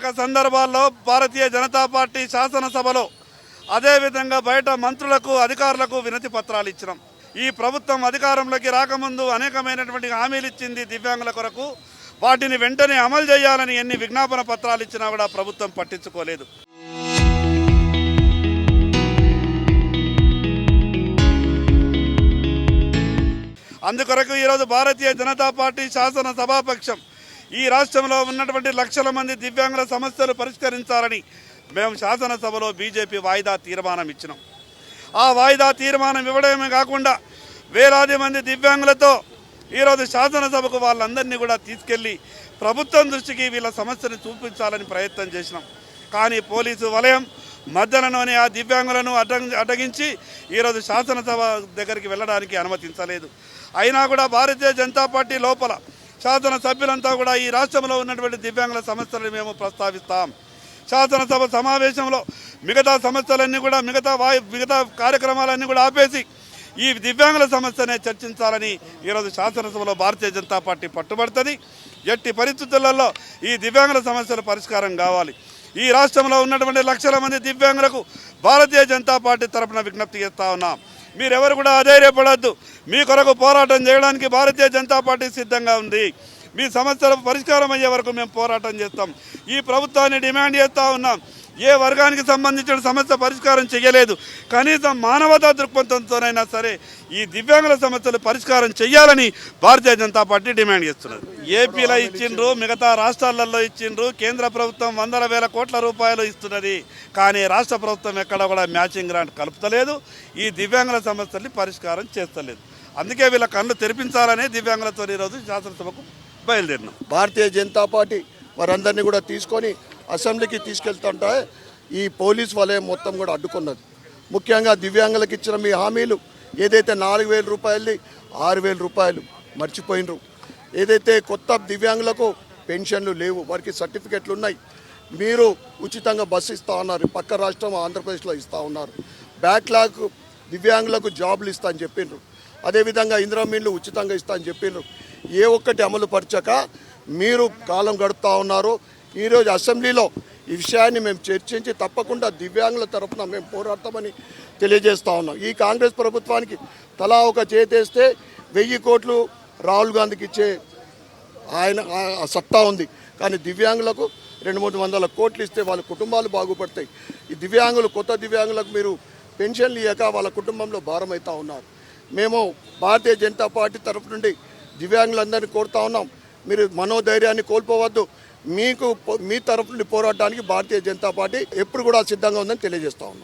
అనేక సందర్భాల్లో భారతీయ జనతా పార్టీ శాసనసభలో అదేవిధంగా బయట మంత్రులకు అధికారులకు వినతి పత్రాలు ఇచ్చినాం. ఈ ప్రభుత్వం అధికారంలోకి రాకముందు అనేకమైనటువంటి హామీలు ఇచ్చింది దివ్యాంగుల కొరకు. వాటిని వెంటనే అమలు చేయాలని ఎన్ని విజ్ఞాపన పత్రాలు ఇచ్చినా కూడా ప్రభుత్వం పట్టించుకోలేదు. అందుకొరకు ఈరోజు భారతీయ జనతా పార్టీ శాసన సభాపక్షం ఈ రాష్ట్రంలో ఉన్నటువంటి లక్షల మంది దివ్యాంగుల సమస్యలు పరిష్కరించాలని మేము శాసనసభలో బీజేపీ వాయిదా తీర్మానం ఇచ్చినాం. ఆ వాయిదా తీర్మానం ఇవ్వడమే కాకుండా వేలాది మంది దివ్యాంగులతో ఈరోజు శాసనసభకు వాళ్ళందరినీ కూడా తీసుకెళ్లి ప్రభుత్వం దృష్టికి వీళ్ళ సమస్యను చూపించాలని ప్రయత్నం చేసినాం. కానీ పోలీసు వలయం మధ్యలోనే ఆ దివ్యాంగులను అడ్డగించి ఈరోజు శాసనసభ దగ్గరికి వెళ్ళడానికి అనుమతించలేదు. అయినా కూడా భారతీయ జనతా పార్టీ లోపల శాసనసభ్యులంతా కూడా ఈ రాష్ట్రంలో ఉన్నటువంటి దివ్యాంగుల సమస్యలను మేము ప్రస్తావిస్తాం. శాసనసభ సమావేశంలో మిగతా సమస్యలన్నీ కూడా మిగతా కార్యక్రమాలన్నీ కూడా ఆపేసి ఈ దివ్యాంగుల సమస్యనే చర్చించాలని ఈరోజు శాసనసభలో భారతీయ జనతా పార్టీ పట్టుబడుతుంది. ఎట్టి పరిస్థితులలో ఈ దివ్యాంగుల సమస్యల పరిష్కారం కావాలి. ఈ రాష్ట్రంలో ఉన్నటువంటి లక్షల మంది దివ్యాంగులకు భారతీయ జనతా పార్టీ తరఫున విజ్ఞప్తి చేస్తూ ఉన్నాం. మీరెవరు కూడా అధైర్యపడద్దు. మీ కొరకు పోరాటం చేయడానికి భారతీయ జనతా పార్టీ సిద్ధంగా ఉంది. మీ సమస్యల పరిష్కారం అయ్యే వరకు మేము పోరాటం చేస్తాం. ఈ ప్రభుత్వాన్ని డిమాండ్ చేస్తూ ఉన్నాం. ఏ వర్గానికి సంబంధించిన సమస్య పరిష్కారం చేయలేదు, కనీసం మానవతా దృక్పథంతోనైనా సరే ఈ దివ్యాంగుల సమస్యలు పరిష్కారం చేయాలని భారతీయ జనతా పార్టీ డిమాండ్ చేస్తున్నది. ఏపీలో ఇచ్చిండ్రు, మిగతా రాష్ట్రాలలో ఇచ్చిండ్రు. కేంద్ర ప్రభుత్వం వందల వేల కోట్ల రూపాయలు ఇస్తున్నది. కానీ రాష్ట్ర ప్రభుత్వం ఎక్కడ కూడా మ్యాచింగ్ గ్రాంట్ కలుపుతలేదు. ఈ దివ్యాంగుల సమస్యల్ని పరిష్కారం చేస్తలేదు. అందుకే వీళ్ళ కళ్ళు తెరిపించాలనే దివ్యాంగులతో ఈరోజు శాసనసభకు బయలుదేరినాం. భారతీయ జనతా పార్టీ వారందరినీ కూడా తీసుకొని అసెంబ్లీకి తీసుకెళ్తుంటే ఈ పోలీస్ వలయం మొత్తం కూడా అడ్డుకున్నది. ముఖ్యంగా దివ్యాంగులకు ఇచ్చిన మీ హామీలు ఏదైతే 4,000 రూపాయలది 6,000 రూపాయలు మర్చిపోయినరు. ఏదైతే కొత్త దివ్యాంగులకు పెన్షన్లు లేవు, వారికి సర్టిఫికెట్లు ఉన్నాయి. మీరు ఉచితంగా బస్సు ఇస్తూ ఉన్నారు, పక్క రాష్ట్రం ఆంధ్రప్రదేశ్లో ఇస్తూ ఉన్నారు. బ్యాక్లాగ్ దివ్యాంగులకు జాబులు ఇస్తా అని చెప్పిండ్రు. అదేవిధంగా ఇందిరామీన్లు ఉచితంగా ఇస్తా అని చెప్పిండ్రు. ఏ ఒక్కటి అమలు పరచక మీరు కాలం గడుపుతూ ఉన్నారు. ఈరోజు అసెంబ్లీలో ఈ విషయాన్ని మేము చర్చించి తప్పకుండా దివ్యాంగుల తరఫున మేము పోరాడతామని తెలియజేస్తూ ఉన్నాం. ఈ కాంగ్రెస్ ప్రభుత్వానికి తలా ఒక చేతేస్తే 1000 కోట్లు రాహుల్ గాంధీకి ఇచ్చే ఆయన సత్తా ఉంది. కానీ దివ్యాంగులకు 200-300 కోట్లు ఇస్తే వాళ్ళ కుటుంబాలు బాగుపడతాయి. ఈ దివ్యాంగులు కొత్త దివ్యాంగులకు మీరు పెన్షన్లు ఇవ్వక వాళ్ళ కుటుంబంలో భారం అవుతూ ఉన్నారు. మేము భారతీయ జనతా పార్టీ తరఫు నుండి దివ్యాంగులందరినీ కోరుతా ఉన్నాం, మీరు మనోధైర్యాన్ని కోల్పోవద్దు. మీ తరఫు నుండి పోరాడడానికి భారతీయ జనతా పార్టీ ఎప్పుడు కూడా సిద్ధంగా ఉందని తెలియజేస్తా ఉన్నాం.